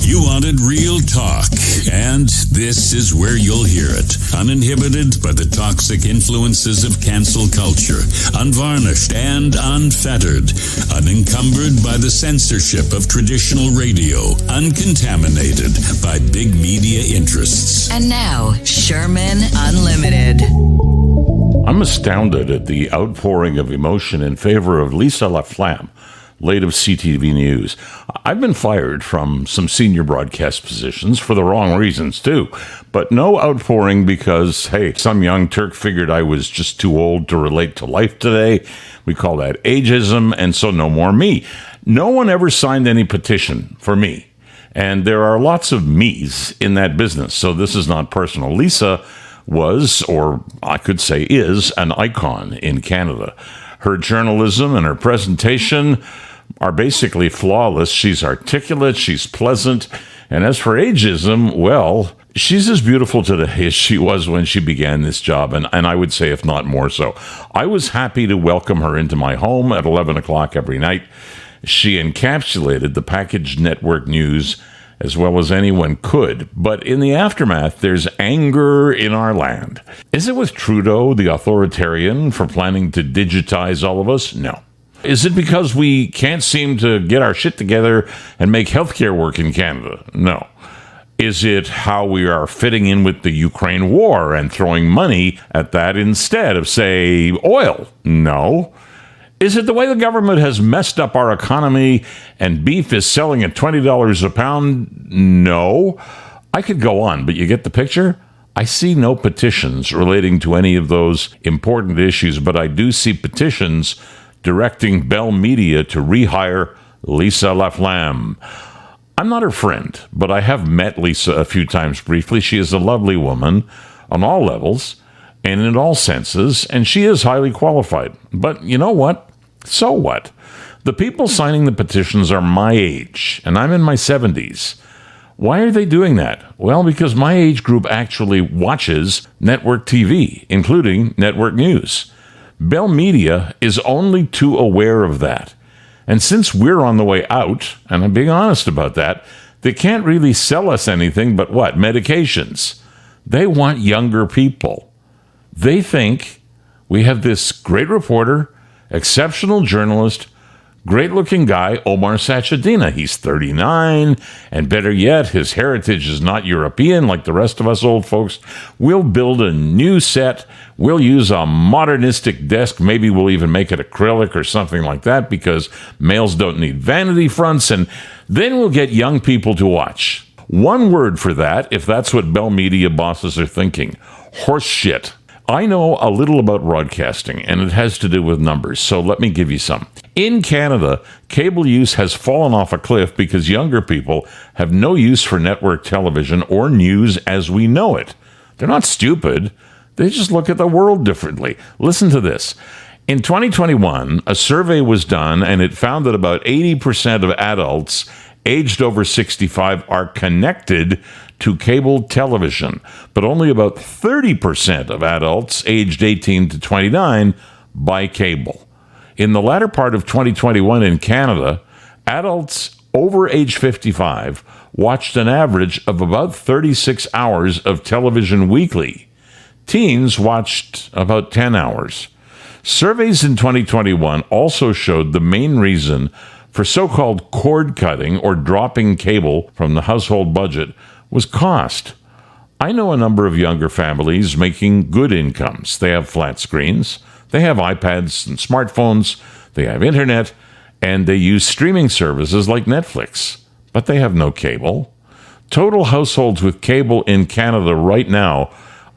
You wanted real talk, and this is where you'll hear it. Uninhibited by the toxic influences of cancel culture, unvarnished and unfettered, unencumbered by the censorship of traditional radio, uncontaminated by big media interests. And now, Sherman Unlimited. I'm astounded at the outpouring of emotion in favor of Lisa LaFlamme, late of CTV News. I've been fired from some senior broadcast positions for the wrong reasons, too. But no outpouring because, hey, some young Turk figured I was just too old to relate to life today. We call that ageism, and so no more me. No one ever signed any petition for me. And there are lots of me's in that business, so this is not personal. Lisa was, or I could say is, an icon in Canada. Her journalism and her presentation are basically flawless. She's articulate, she's pleasant, and as for ageism, well, she's as beautiful today as she was when she began this job, and I would say if not more so. I was happy to welcome her into my home at 11 o'clock every night. She encapsulated the packaged network news as well as anyone could. But in the aftermath, there's anger in our land. Is it with Trudeau, the authoritarian, for planning to digitize all of us? No. Is it because we can't seem to get our shit together and make healthcare work in Canada? No. Is it how we are fitting in with the Ukraine war and throwing money at that instead of, say, oil? No. Is it the way the government has messed up our economy and beef is selling at $20 a pound? No. I could go on, but you get the picture? I see no petitions relating to any of those important issues, but I do see petitions directing BellMedia to rehire Lisa LaFlamme. I'm not her friend, but I have met Lisa a few times briefly. She is a lovely woman on all levels and in all senses, and she is highly qualified. But you know what? So what? The people signing the petitions are my age, and I'm in my 70s. Why are they doing that? Well, because my age group actually watches network TV, including network news. BellMedia is only too aware of that. And since we're on the way out, and I'm being honest about that, they can't really sell us anything but what? Medications. They want younger people. They think we have this great reporter, exceptional journalist, great-looking guy, Omar Sachedina. He's 39, and better yet, his heritage is not European like the rest of us old folks. We'll build a new set. We'll use a modernistic desk. Maybe we'll even make it acrylic or something like that because males don't need vanity fronts, and then we'll get young people to watch. One word for that, if that's what BellMedia bosses are thinking: horse shit. I know a little about broadcasting, and it has to do with numbers, so let me give you some. In Canada, cable use has fallen off a cliff because younger people have no use for network television or news as we know it. They're not stupid. They just look at the world differently. Listen to this. In 2021, a survey was done, and it found that about 80% of adults aged over 65 are connected to cable television, but only about 30% of adults aged 18 to 29 buy cable. In the latter part of 2021 in Canada, adults over age 55 watched an average of about 36 hours of television weekly. Teens watched about 10 hours. Surveys in 2021 also showed the main reason for so-called cord cutting or dropping cable from the household budget was cost. I know a number of younger families making good incomes. They have flat screens, they have iPads and smartphones, they have internet, and they use streaming services like Netflix, but they have no cable. Total households with cable in Canada right now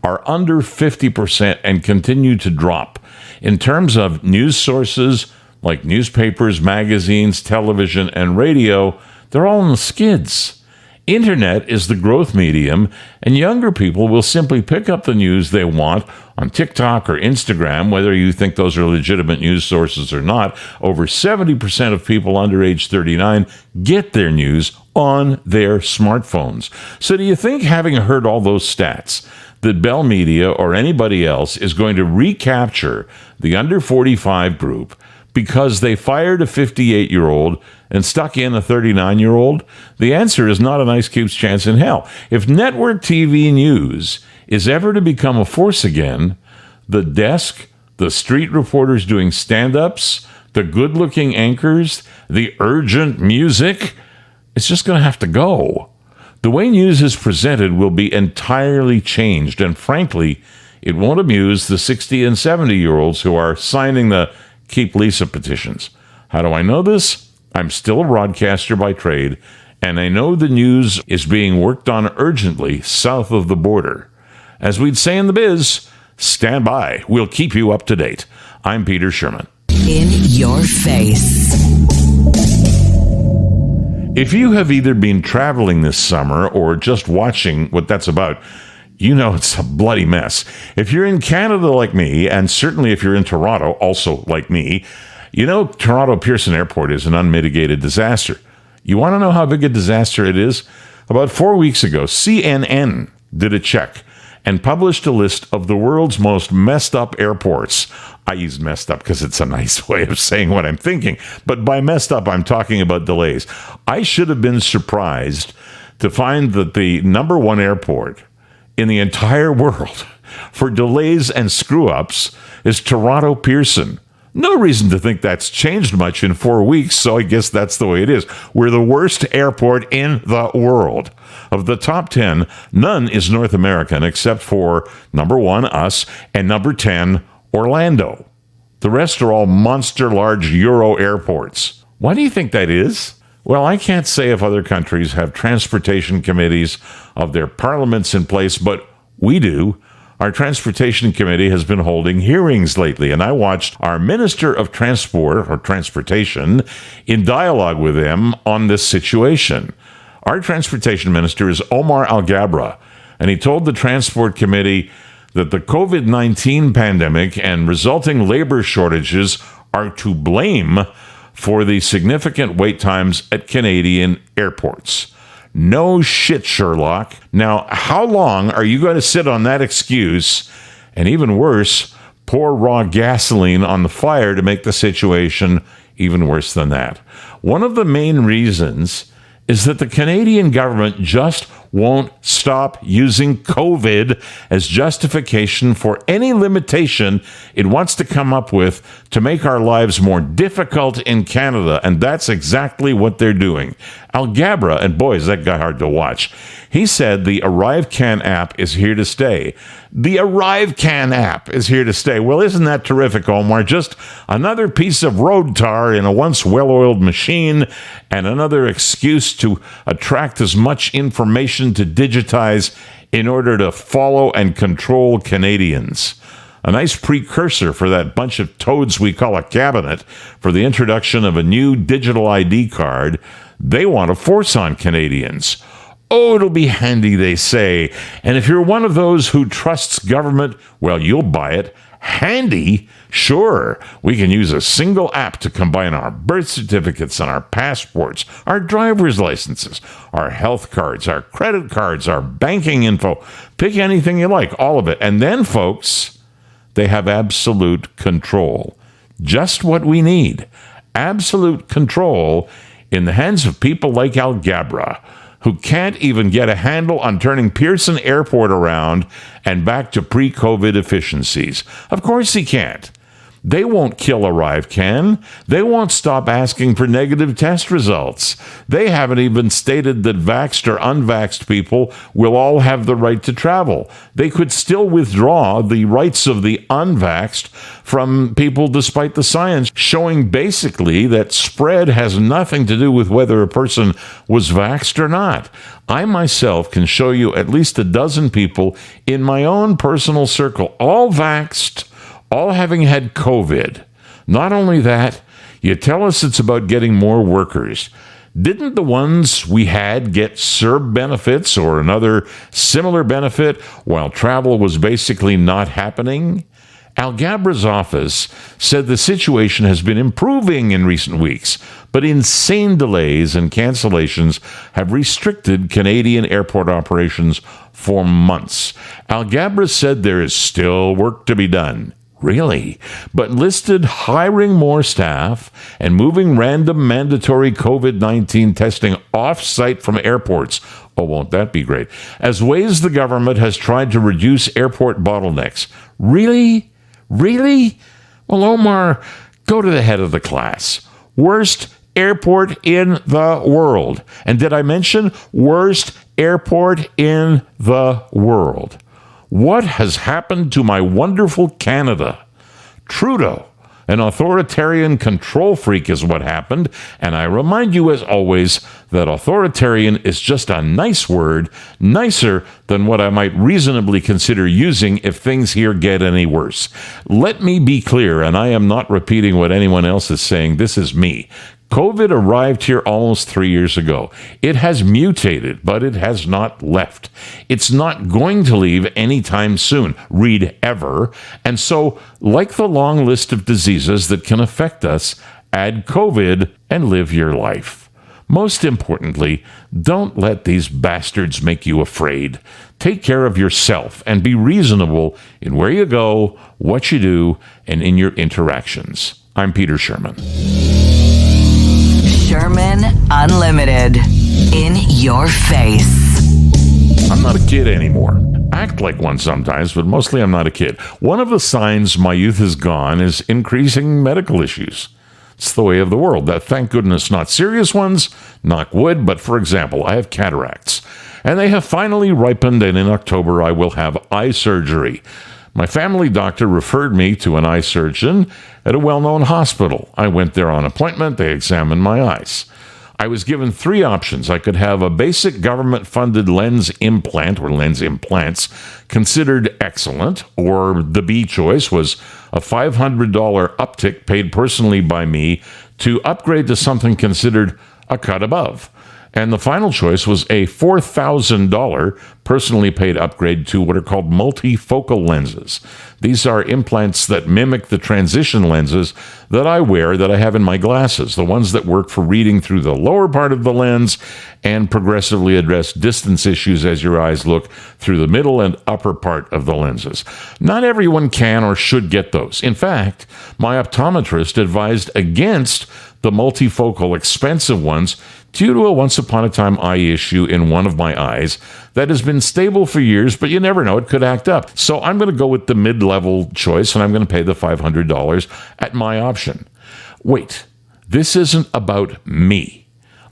are under 50% and continue to drop. In terms of news sources like newspapers, magazines, television, and radio, they're all in the skids. Internet is the growth medium, and younger people will simply pick up the news they want on TikTok or Instagram, whether you think those are legitimate news sources or not. Over 70% of people under age 39 get their news on their smartphones. So do you think, having heard all those stats, that BellMedia or anybody else is going to recapture the under 45 group because they fired a 58-year-old and stuck in a 39-year-old? The answer is not an ice cube's chance in hell. If network TV news is ever to become a force again, the desk, the street reporters doing stand-ups, the good-looking anchors, the urgent music, it's just going to have to go. The way news is presented will be entirely changed, and frankly, it won't amuse the 60 and 70-year-olds who are signing the Keep Lisa petitions. How do I know this? I'm still a broadcaster by trade, and I know the news is being worked on urgently south of the border. As we'd say in the biz, stand by. We'll keep you up to date. I'm Peter Sherman. In your face. If you have either been traveling this summer or just watching what that's about, you know it's a bloody mess. If you're in Canada like me, and certainly if you're in Toronto, also like me, you know Toronto Pearson Airport is an unmitigated disaster. You want to know how big a disaster it is? About 4 weeks ago, CNN did a check and published a list of the world's most messed up airports. I use messed up because it's a nice way of saying what I'm thinking. But by messed up, I'm talking about delays. I should have been surprised to find that the number one airport in the entire world for delays and screw-ups is Toronto Pearson. No reason to think that's changed much in 4 weeks, so I guess that's the way it is. We're the worst airport in the world. Of the top 10, none is North American except for number 1, us, and number 10, Orlando. The rest are all monster large Euro airports. Why do you think that is? Well, I can't say if other countries have transportation committees of their parliaments in place, but we do. Our transportation committee has been holding hearings lately, and I watched our Minister of Transport, or Transportation, in dialogue with them on this situation. Our transportation minister is Omar Al-Gabra, and he told the Transport Committee that the COVID-19 pandemic and resulting labor shortages are to blame for the significant wait times at Canadian airports. No shit, Sherlock. Now, how long are you going to sit on that excuse, and even worse, pour raw gasoline on the fire to make the situation even worse than that? One of the main reasons is that the Canadian government just won't stop using COVID as justification for any limitation it wants to come up with to make our lives more difficult in Canada, and that's exactly what they're doing. Al-Gabra, and boy, is that guy hard to watch. He said the ArriveCan app is here to stay. The ArriveCan app is here to stay. Well, isn't that terrific, Omar? Just another piece of road tar in a once well-oiled machine and another excuse to attract as much information to digitize in order to follow and control Canadians. A nice precursor for that bunch of toads we call a cabinet for the introduction of a new digital ID card they want to force on Canadians. Oh, it'll be handy, they say. And if you're one of those who trusts government, well, you'll buy it. Handy? Sure. We can use a single app to combine our birth certificates and our passports, our driver's licenses, our health cards, our credit cards, our banking info. Pick anything you like, all of it. And then, folks, they have absolute control. Just what we need. Absolute control in the hands of people like Al-Gabra, who can't even get a handle on turning Pearson Airport around and back to pre-COVID efficiencies. Of course he can't. They won't kill ArriveCan. They won't stop asking for negative test results. They haven't even stated that vaxxed or unvaxxed people will all have the right to travel. They could still withdraw the rights of the unvaxxed from people despite the science showing basically that spread has nothing to do with whether a person was vaxxed or not. I myself can show you at least a dozen people in my own personal circle, all vaxxed, all having had COVID. Not only that, you tell us it's about getting more workers. Didn't the ones we had get CERB benefits or another similar benefit while travel was basically not happening? Al-Gabra's office said the situation has been improving in recent weeks, but insane delays and cancellations have restricted Canadian airport operations for months. Al-Gabra said there is still work to be done. Really? But listed hiring more staff and moving random mandatory COVID-19 testing off-site from airports. Oh, won't that be great? As ways the government has tried to reduce airport bottlenecks. Really? Really? Well, Omar, go to the head of the class. Worst airport in the world. And did I mention worst airport in the world? What has happened to my wonderful Canada? Trudeau, an authoritarian control freak, is what happened. And I remind you, as always, that authoritarian is just a nice word, nicer than what I might reasonably consider using if things here get any worse. Let me be clear, and I am not repeating what anyone else is saying. This is me. COVID arrived here almost 3 years ago. It has mutated, but it has not left. It's not going to leave anytime soon. Read ever. And so, like the long list of diseases that can affect us, add COVID and live your life. Most importantly, don't let these bastards make you afraid. Take care of yourself and be reasonable in where you go, what you do, and in your interactions. I'm Peter Sherman. Sherman Unlimited. In your face. I'm not a kid anymore. Act like one sometimes, but mostly I'm not a kid. One of the signs my youth is gone is increasing medical issues. It's the way of the world. That, thank goodness, not serious ones, knock wood, but for example, I have cataracts, and they have finally ripened, and in October I will have eye surgery. My family doctor referred me to an eye surgeon at a well-known hospital. I went there on appointment. They examined my eyes. I was given 3 options. I could have a basic government-funded lens implant, or lens implants, considered excellent, or the B choice was a $500 uptick paid personally by me to upgrade to something considered a cut above. And the final choice was a $4,000 personally paid upgrade to what are called multifocal lenses. These are implants that mimic the transition lenses that I wear, that I have in my glasses, the ones that work for reading through the lower part of the lens and progressively address distance issues as your eyes look through the middle and upper part of the lenses. Not everyone can or should get those. In fact, my optometrist advised against the multifocal expensive ones due to a once-upon-a-time eye issue in one of my eyes that has been stable for years, but you never know, it could act up. So I'm going to go with the mid-level choice, and I'm going to pay the $500 at my option. Wait, this isn't about me.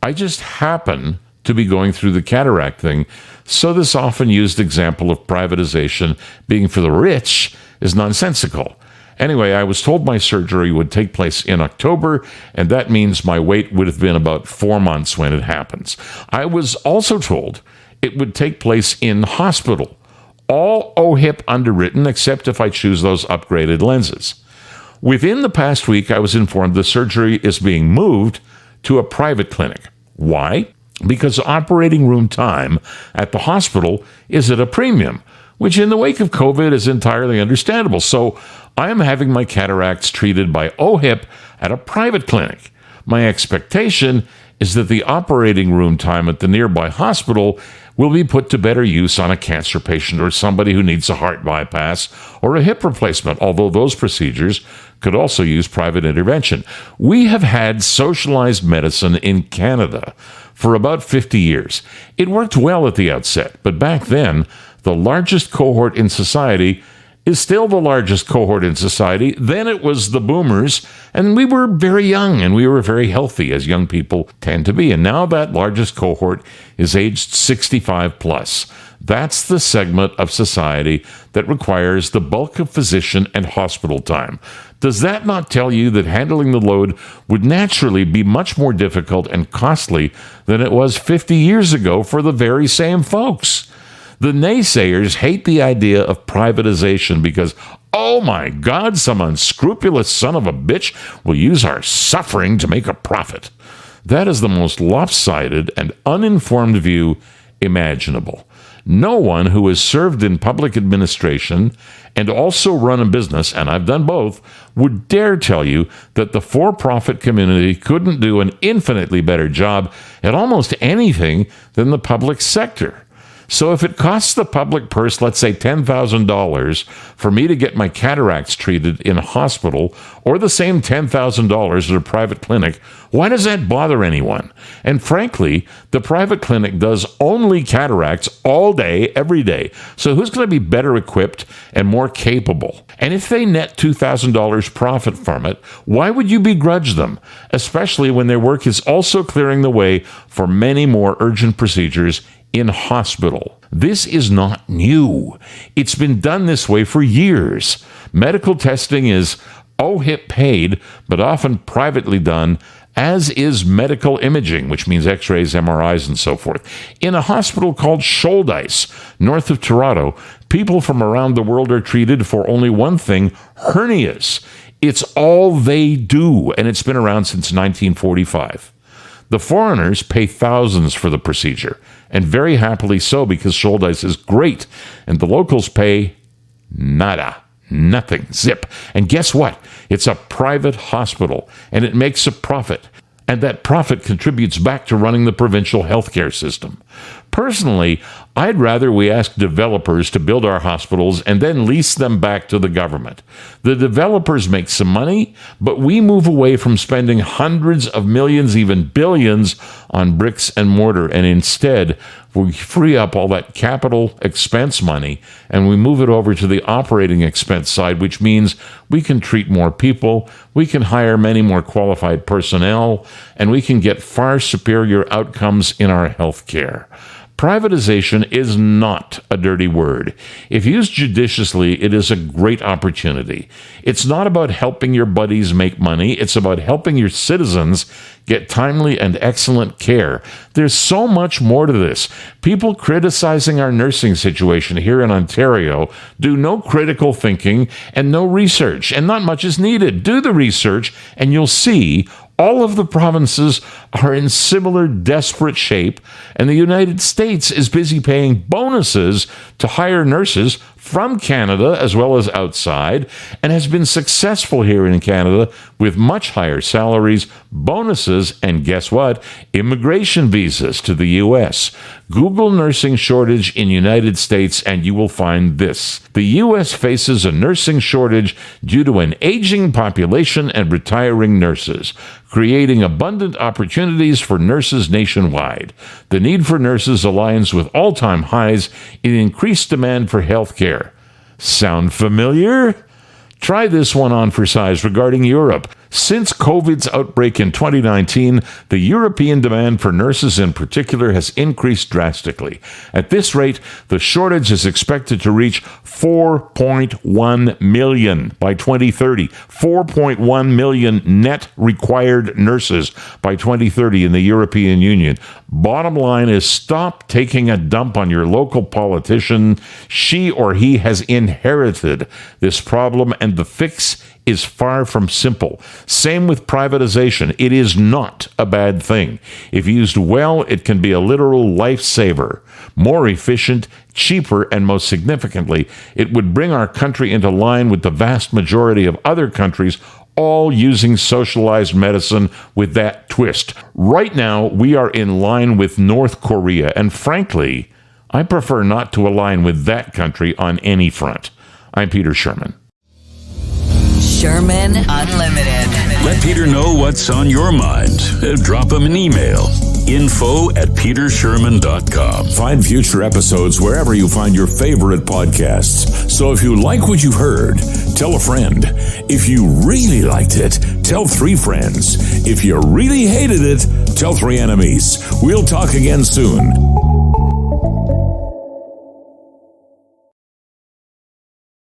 I just happen to be going through the cataract thing, so this often used example of privatization being for the rich is nonsensical. Anyway, I was told my surgery would take place in October, and that means my wait would have been about 4 months when it happens. I was also told it would take place in hospital, all OHIP underwritten except if I choose those upgraded lenses. Within the past week, I was informed the surgery is being moved to a private clinic. Why? Because operating room time at the hospital is at a premium, which in the wake of COVID is entirely understandable. So I am having my cataracts treated by OHIP at a private clinic. My expectation is that the operating room time at the nearby hospital will be put to better use on a cancer patient or somebody who needs a heart bypass or a hip replacement, although those procedures could also use private intervention. We have had socialized medicine in Canada for about 50 years. It worked well at the outset, but back then, the largest cohort in society is still the largest cohort in society. Then it was the boomers, and we were very young, and we were very healthy, as young people tend to be. And now that largest cohort is aged 65 plus. That's the segment of society that requires the bulk of physician and hospital time. Does that not tell you that handling the load would naturally be much more difficult and costly than it was 50 years ago for the very same folks? The naysayers hate the idea of privatization because, oh my God, some unscrupulous son of a bitch will use our suffering to make a profit. That is the most lopsided and uninformed view imaginable. No one who has served in public administration and also run a business, and I've done both, would dare tell you that the for-profit community couldn't do an infinitely better job at almost anything than the public sector. So if it costs the public purse, let's say $10,000 for me to get my cataracts treated in a hospital, or the same $10,000 at a private clinic, why does that bother anyone? And frankly, the private clinic does only cataracts all day, every day. So who's going to be better equipped and more capable? And if they net $2,000 profit from it, why would you begrudge them? Especially when their work is also clearing the way for many more urgent procedures in hospital. This is not new. It's been done this way for years. Medical testing is OHIP paid, but often privately done, as is medical imaging, which means x-rays, MRIs, and so forth. In a hospital called Shouldice, north of Toronto, people from around the world are treated for only one thing: hernias. It's all they do, and it's been around since 1945. The foreigners pay thousands for the procedure, and very happily so, because Shouldice is great, and the locals pay nada. Nothing. Zip. And guess what? It's a private hospital, and it makes a profit. And that profit contributes back to running the provincial healthcare system. Personally, I'd rather we ask developers to build our hospitals and then lease them back to the government. The developers make some money, but we move away from spending hundreds of millions, even billions, on bricks and mortar, and instead we free up all that capital expense money and we move it over to the operating expense side, which means we can treat more people, we can hire many more qualified personnel, and we can get far superior outcomes in our health care. Privatization is not a dirty word. If used judiciously, it is a great opportunity. It's not about helping your buddies make money. It's about helping your citizens get timely and excellent care. There's so much more to this. People criticizing our nursing situation here in Ontario do no critical thinking and no research, and not much is needed. Do the research, and you'll see all of the provinces are in similar desperate shape, and the United States is busy paying bonuses to hire nurses from Canada as well as outside, and has been successful here in Canada with much higher salaries, bonuses, and guess what? Immigration visas to the U.S. Google nursing shortage in United States and you will find this. The U.S. faces a nursing shortage due to an aging population and retiring nurses, creating abundant opportunities for nurses nationwide. The need for nurses aligns with all-time highs in increased demand for health care. Sound familiar? Try this one on for size regarding Europe. Since COVID's outbreak in 2019, the European demand for nurses in particular has increased drastically. At this rate, the shortage is expected to reach 4.1 million by 2030. 4.1 million net required nurses by 2030 in the European Union. Bottom line is, stop taking a dump on your local politician. She or he has inherited this problem, and the fix is far from simple. Same with privatization. It is not a bad thing. If used well, it can be a literal lifesaver. More efficient, cheaper, and most significantly, it would bring our country into line with the vast majority of other countries, all using socialized medicine with that twist. Right now, we are in line with North Korea, and frankly, I prefer not to align with that country on any front. I'm Peter Sherman. Sherman Unlimited. Let Peter know what's on your mind. Drop him an email. info@petersherman.com. Find future episodes wherever you find your favorite podcasts. So if you like what you heard, tell a friend. If you really liked it, tell 3 friends. If you really hated it, tell 3 enemies. We'll talk again soon.